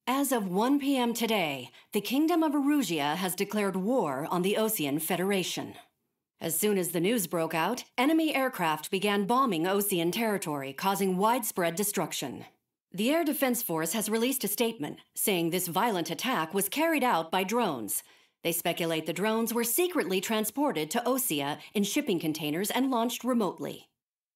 As of 1 p.m. today, the Kingdom of Erusia has declared war on the Osean Federation. As soon as the news broke out, enemy aircraft began bombing Osean territory, causing widespread destruction. The Air Defense Force has released a statement saying this violent attack was carried out by drones. They speculate the drones were secretly transported to Osea in shipping containers and launched remotely.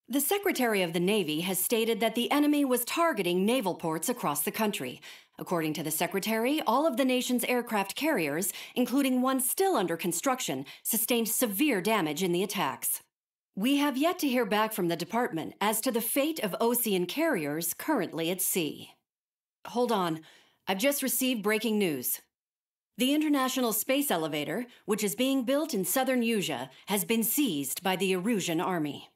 The Secretary of the Navy has stated that the enemy was targeting naval ports across the country. According to the Secretary, all of the nation's aircraft carriers, including one still under construction, sustained severe damage in the attacks. We have yet to hear back from the department as to the fate of Osean carriers currently at sea. Hold on, I've just received breaking news. The International Space Elevator, which is being built in southern Usia, has been seized by the Erusian army.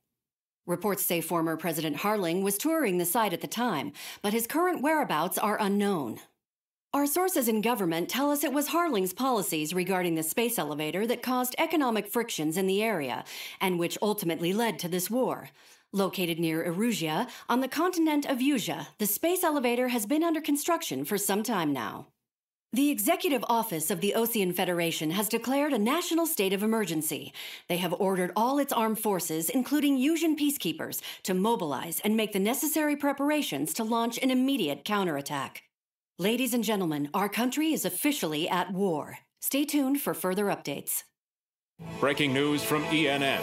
Reports say former President Harling was touring the site at the time, but his current whereabouts are unknown. Our sources in government tell us it was Harling's policies regarding the space elevator that caused economic frictions in the area, and which ultimately led to this war. Located near Erusia, on the continent of Usia, the space elevator has been under construction for some time now. The Executive Office of the Osean Federation has declared a national state of emergency. They have ordered all its armed forces, including Usian peacekeepers, to mobilize and make the necessary preparations to launch an immediate counterattack. Ladies and gentlemen, our country is officially at war. Stay tuned for further updates. Breaking news from ENN.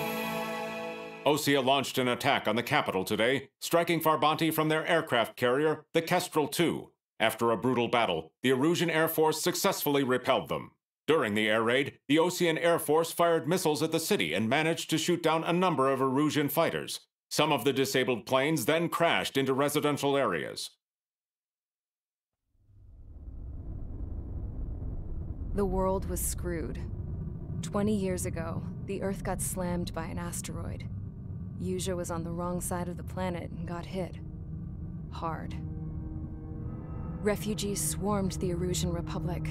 Osea launched an attack on the capital today, striking Farbanti from their aircraft carrier, the Kestrel II. After a brutal battle, the Erusian Air Force successfully repelled them. During the air raid, the Osean Air Force fired missiles at the city and managed to shoot down a number of Erusian fighters. Some of the disabled planes then crashed into residential areas. The world was screwed. 20 years ago, the Earth got slammed by an asteroid. Usia was on the wrong side of the planet and got hit. Hard. Refugees swarmed the Erusian Republic,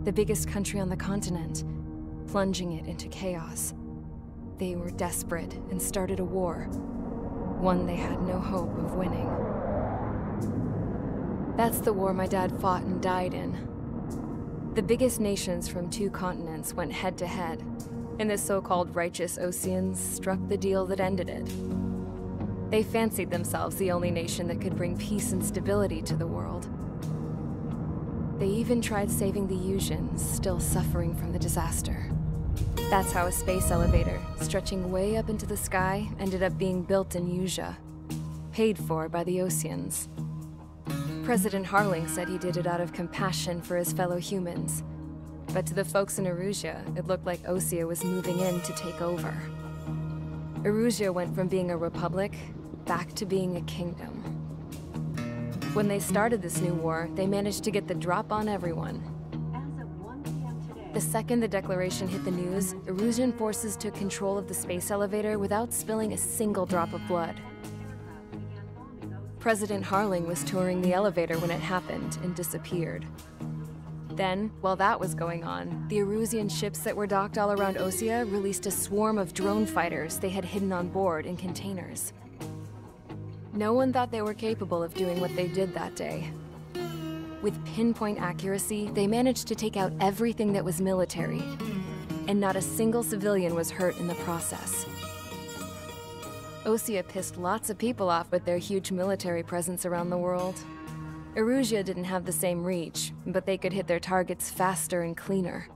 the biggest country on the continent, plunging it into chaos. They were desperate and started a war, one they had no hope of winning. That's the war my dad fought and died in. The biggest nations from 2 continents went head-to-head, and the so-called righteous Oseans struck the deal that ended it. They fancied themselves the only nation that could bring peace and stability to the world. They even tried saving the Usians, still suffering from the disaster. That's how a space elevator, stretching way up into the sky, ended up being built in Usia, paid for by the Oseans. President Harling said he did it out of compassion for his fellow humans. But to the folks in Erusia, it looked like Osea was moving in to take over. Erusia went from being a republic back to being a kingdom. When they started this new war, they managed to get the drop on everyone. As of 1 p.m. today, The second the declaration hit the news, Erusian forces took control of the space elevator without spilling a single drop of blood. President Harling was touring the elevator when it happened and disappeared. Then, while that was going on, the Erusian ships that were docked all around Osea released a swarm of drone fighters they had hidden on board in containers. No one thought they were capable of doing what they did that day. With pinpoint accuracy, they managed to take out everything that was military, and not a single civilian was hurt in the process. Osea pissed lots of people off with their huge military presence around the world. Erusia didn't have the same reach, but they could hit their targets faster and cleaner.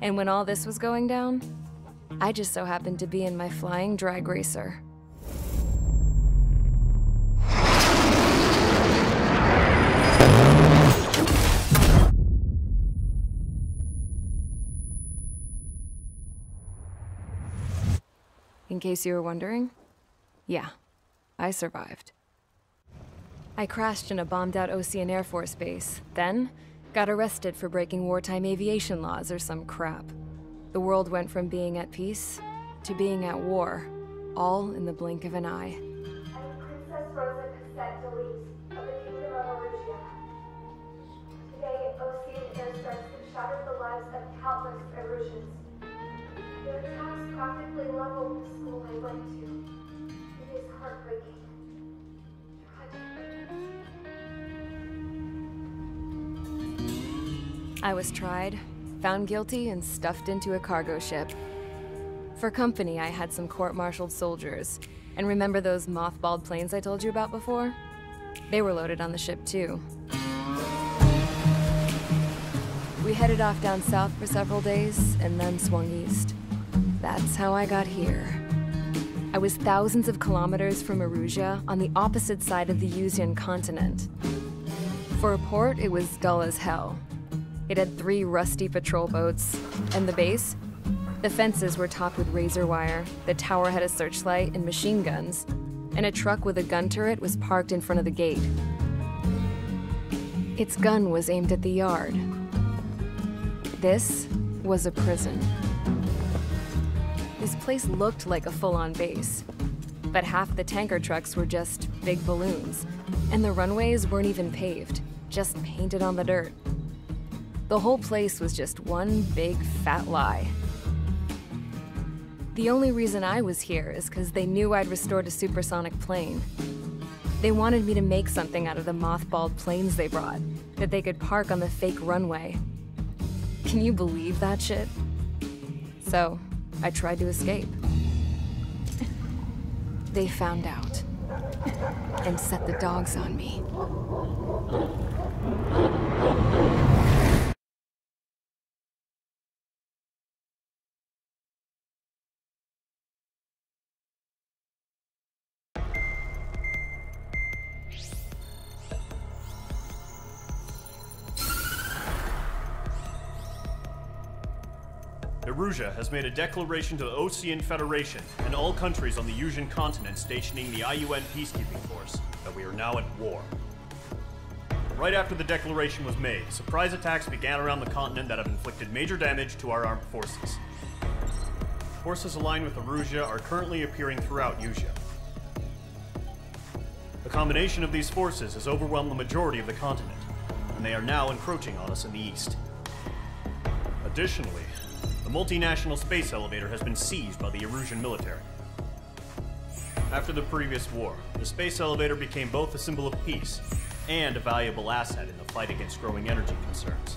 And when all this was going down, I just so happened to be in my flying drag racer. In case you were wondering, yeah, I survived. I crashed in a bombed-out Osean Air Force base, then got arrested for breaking wartime aviation laws or some crap. The world went from being at peace to being at war, all in the blink of an eye. I'm Princess Rosa Cassette of the Kingdom of Erusia. Today, Osean airstrikes have shattered the lives of countless Erusians. Their attacks practically leveled the school I went to. It is heartbreaking. Tragic. I was tried, found guilty, and stuffed into a cargo ship. For company, I had some court-martialed soldiers. And remember those mothballed planes I told you about before? They were loaded on the ship too. We headed off down south for several days, and then swung east. That's how I got here. I was thousands of kilometers from Erusia, on the opposite side of the Usian continent. For a port, it was dull as hell. It had 3 rusty patrol boats, and the base? The fences were topped with razor wire, the tower had a searchlight and machine guns, and a truck with a gun turret was parked in front of the gate. Its gun was aimed at the yard. This was a prison. This place looked like a full-on base, but half the tanker trucks were just big balloons, and the runways weren't even paved, just painted on the dirt. The whole place was just one big fat lie. The only reason I was here is because they knew I'd restored a supersonic plane. They wanted me to make something out of the mothballed planes they brought, that they could park on the fake runway. Can you believe that shit? So, I tried to escape. They found out, and set the dogs on me. Erusia has made a declaration to the Osean Federation and all countries on the Usian continent stationing the IUN peacekeeping force that we are now at war. Right after the declaration was made, surprise attacks began around the continent that have inflicted major damage to our armed forces. Forces aligned with Erusia are currently appearing throughout Usia. The combination of these forces has overwhelmed the majority of the continent, and they are now encroaching on us in the east. Additionally, the multinational space elevator has been seized by the Erusian military. After the previous war, the space elevator became both a symbol of peace and a valuable asset in the fight against growing energy concerns.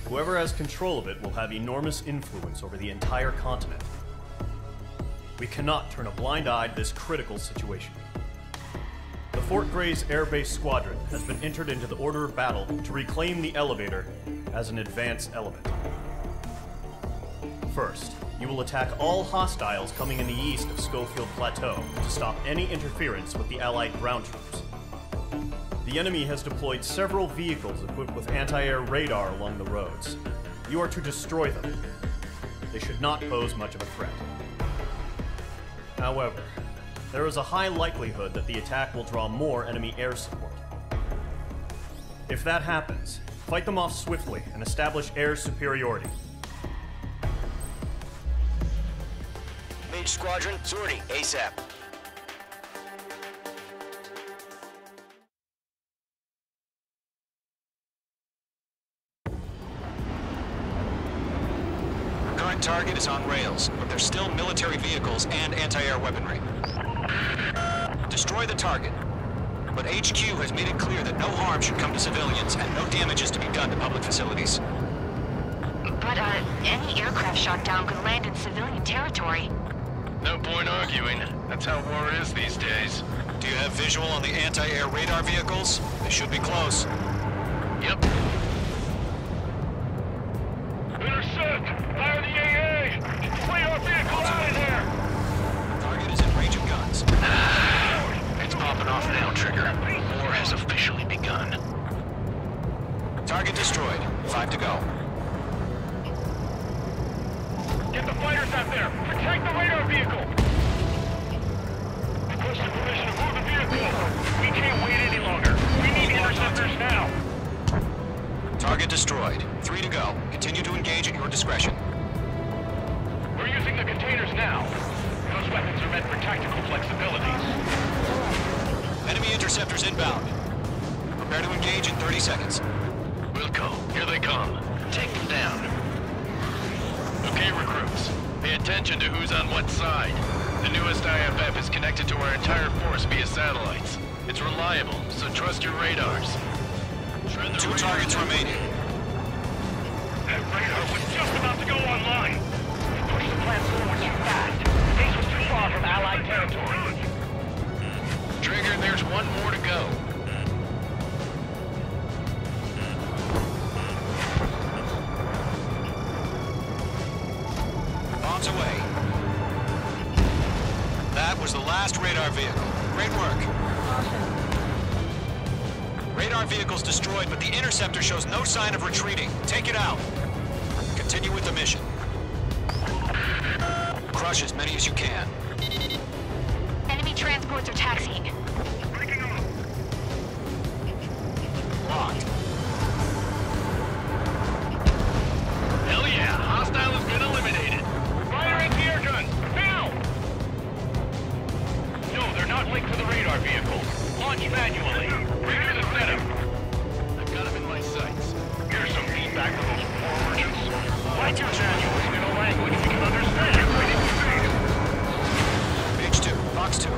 Whoever has control of it will have enormous influence over the entire continent. We cannot turn a blind eye to this critical situation. The Fort Gray's Air Base Squadron has been entered into the order of battle to reclaim the elevator as an advance element. First, you will attack all hostiles coming in the east of Schofield Plateau to stop any interference with the Allied ground troops. The enemy has deployed several vehicles equipped with anti-air radar along the roads. You are to destroy them. They should not pose much of a threat. However, there is a high likelihood that the attack will draw more enemy air support. If that happens, fight them off swiftly and establish air superiority. Mage Squadron, sortie, ASAP. Current target is on rails, but there's still military vehicles and anti-air weaponry. Destroy the target, but HQ has made it clear that no harm should come to civilians and no damage is to be done to public facilities. But, any aircraft shot down could land in civilian territory. No point arguing. That's how war is these days. Do you have visual on the anti-air radar vehicles? They should be close. Yep. Intercept! Fire the AA! Clear our vehicle out of there! Target is in range of guns. It's popping off now, Trigger. War has officially begun. Target destroyed. 5 to go. Get the fighters out there! Protect the radar vehicle! Requesting permission to move the vehicle! We can't wait any longer! We need interceptors now! Target destroyed. 3 to go. Continue to engage at your discretion. We're using the containers now. Those weapons are meant for tactical flexibilities. Enemy interceptors inbound. Prepare to engage in 30 seconds. Wilco, here they come. Take them down. Okay, recruits. Pay attention to who's on what side. The newest IFF is connected to our entire force via satellites. It's reliable, so trust your radars. 2 targets remaining. That radar was just about to go online. Push the plan forward too fast. Base was too far from Allied territory. Trigger, there's 1 more to go. Bombs away. That was the last radar vehicle. Great work. Radar vehicle's destroyed, but the interceptor shows no sign of retreating. Take it out. Continue with the mission. Crush as many as you can. Enemy transports are taxiing. Locked. Hell yeah, hostile has been eliminated. Firing air guns! Now! No, they're not linked to the radar vehicle. Launch manually. Redo the setup. I've got him in my sights. Here's some feedback from those poor merchants. Why use manuals in a language we can understand? Page 2, box 2.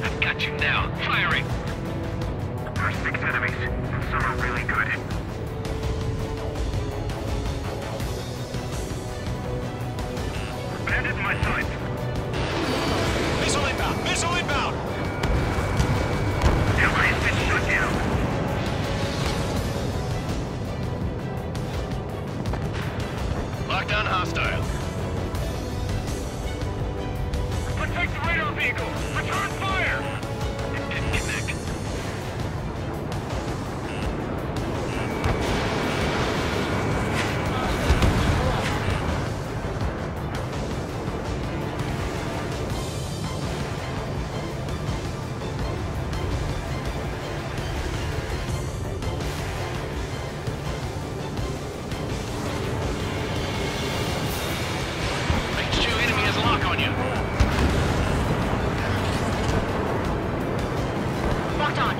I've got you now. Firing! There are 6 enemies, and some are really good. Bandit in my sights. Missile inbound! Missile inbound! Alliance been shut down. Lockdown hostile. Protect the radar vehicle! Return fire! It didn't connect. H2 enemy has a lock on you. Locked on.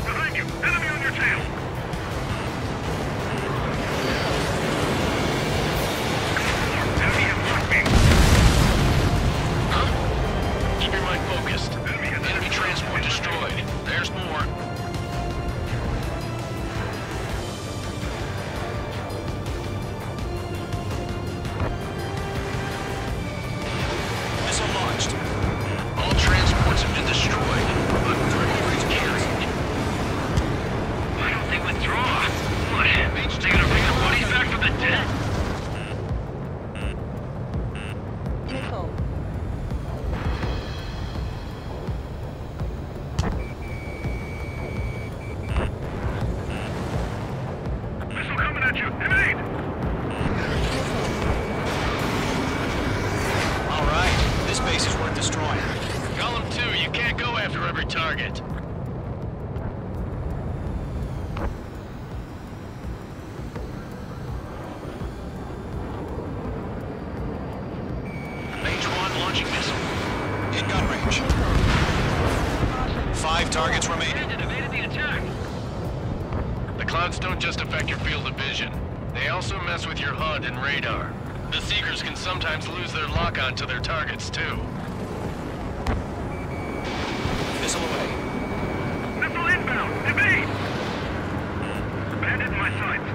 Behind you! Enemy on your tail! Enemy has marked me! Keep your mind focused. Enemy transport destroyed. There's more. Missile launched. All transports have been destroyed. But Why don't they withdraw? What? They gonna bring the bodies back from the dead? Missile coming at you! Evade! All right, this base is worth destroying. Column 2, you can't go after every target. H1 launching missile. In gun range. 5 targets remaining. Evaded the attack. The clouds don't just affect your field of vision. They also mess with your HUD and radar. The Seekers can sometimes lose their lock-on to their targets, too. Missile away. Missile inbound! Evade! Bandit in my sights.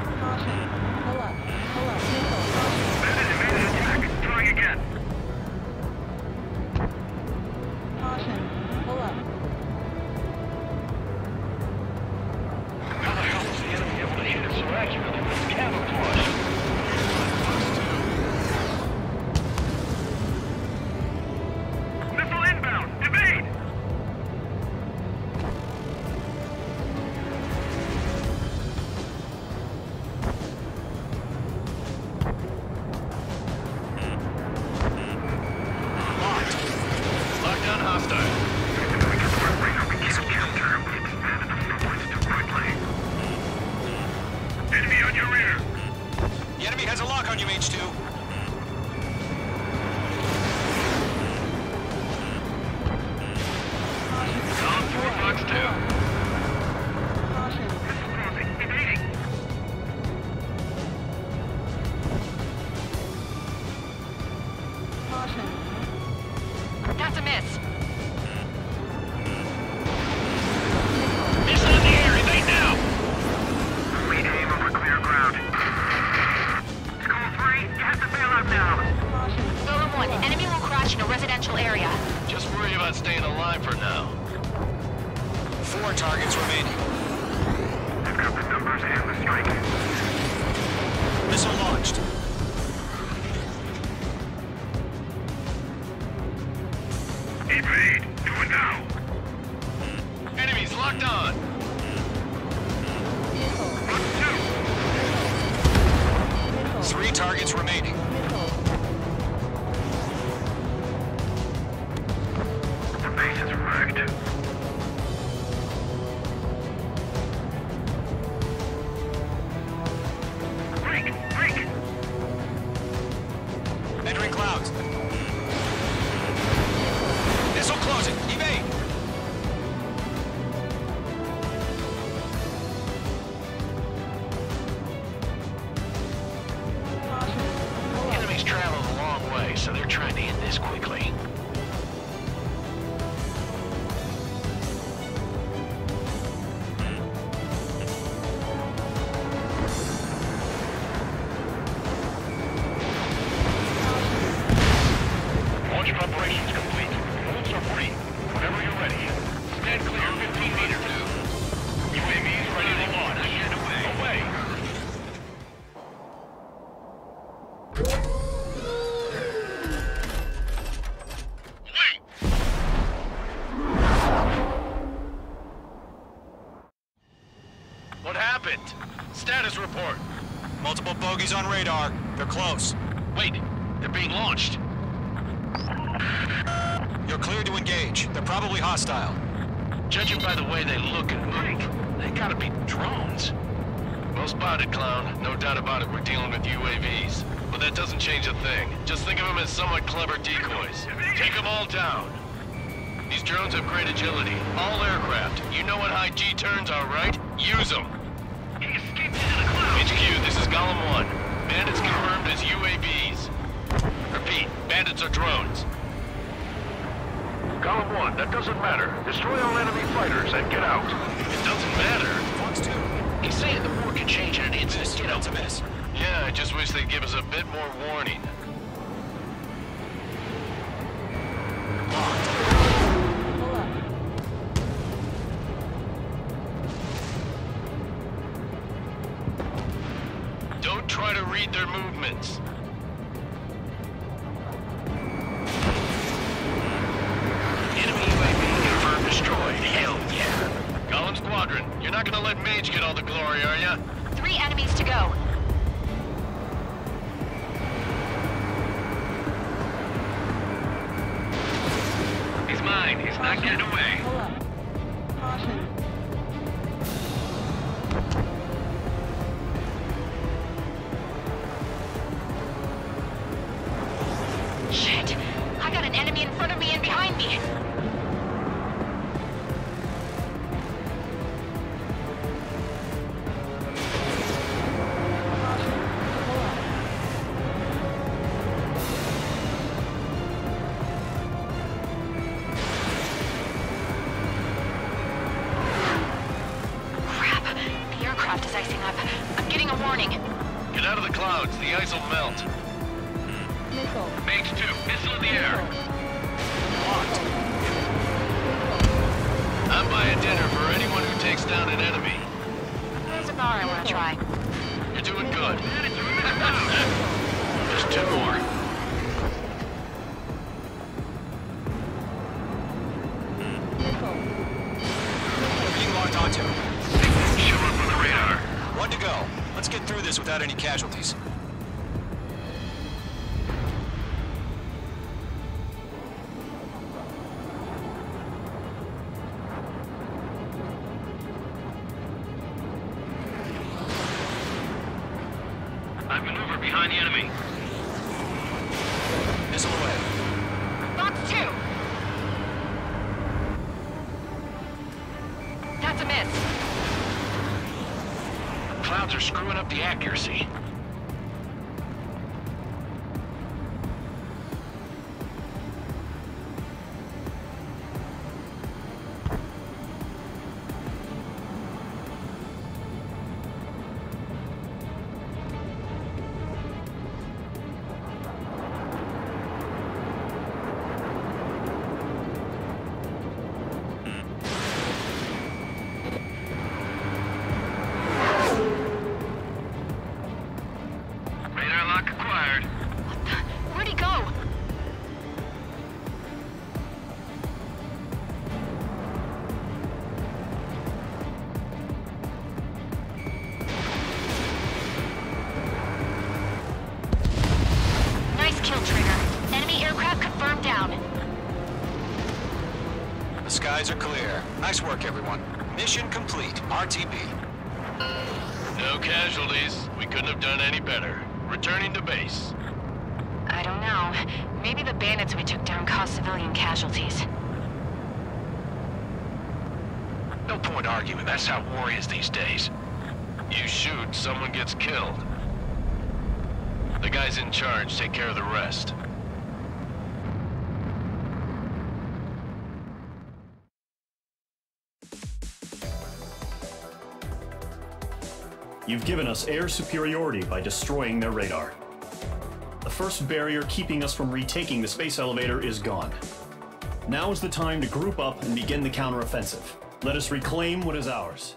Bandit evaded attack. Trying again. How the hell was the enemy able to hit it so accurately with its camouflage? Missile inbound! Evade! Locked. Lockdown hostile. Enemy on your rear! The enemy has a lock on you, H2. Column 4, box 2. Missile crossing! Evading! That's a miss. Missile in the air, evade now! We aim over clear ground. School 3, you have to bail out now. Golem 1, enemy will crash in a residential area. Just worry about staying alive for now. 4 targets remaining. I've got the numbers and the strike. Missile launched. Evade! Do it now! Enemies locked on! Run 2! 3 targets remaining. The base is wrecked. Break! Break! Entering clouds. Missile closing. Evade. Enemies traveled a long way, so they're trying to end this quickly. Launch preparations complete. Moves are free. Whenever you're ready. Stand clear 15 meters. UAVs ready to launch. Away. Wait! What happened? Status report. Multiple bogies on radar. They're close. Wait, they're being launched. You're cleared to engage. They're probably hostile. Judging by the way they look and move, they gotta be drones. Well spotted, clown. No doubt about it, we're dealing with UAVs. But that doesn't change a thing. Just think of them as somewhat clever decoys. Take them all down. These drones have great agility. All aircraft. You know what high G turns are, right? Use them. He escaped into the clouds. HQ, this is Golem 1. Bandits confirmed as UAVs. Repeat, bandits are drones. Golem 1, that doesn't matter. Destroy all enemy fighters and get out. It doesn't matter. Fox 2. He's saying the war can change in an instant. Get out. That's a miss. Yeah, I just wish they'd give us a bit more warning. Don't try to read their movements. Enemy UAV confirmed destroyed. Hell yeah. Golem Squadron, you're not gonna let Mage get all the glory, are ya? 3 enemies to go. He's mine. He's not getting away. Shit! I got an enemy in front of me and behind me. Crap! The aircraft is icing up. I'm getting a warning. Get out of the clouds. The ice will melt. Mage 2, missile in the air. Locked. I'm buying dinner for anyone who takes down an enemy. There's a bar I want to try. You're doing good. Just 2 more. Being locked onto. Show up on the radar. 1 to go. Let's get through this without any casualties. I maneuver behind the enemy. Missile away. Box 2! That's a miss. Clouds are screwing up the accuracy. fired. What the? Where'd he go? Nice kill, Trigger. Enemy aircraft confirmed down. The skies are clear. Nice work, everyone. Mission complete. RTB. No casualties. We couldn't have done any better. Returning to base. I don't know. Maybe the bandits we took down caused civilian casualties. No point arguing. That's how war is these days. You shoot, someone gets killed. The guys in charge take care of the rest. You've given us air superiority by destroying their radar. The first barrier keeping us from retaking the space elevator is gone. Now is the time to group up and begin the counteroffensive. Let us reclaim what is ours.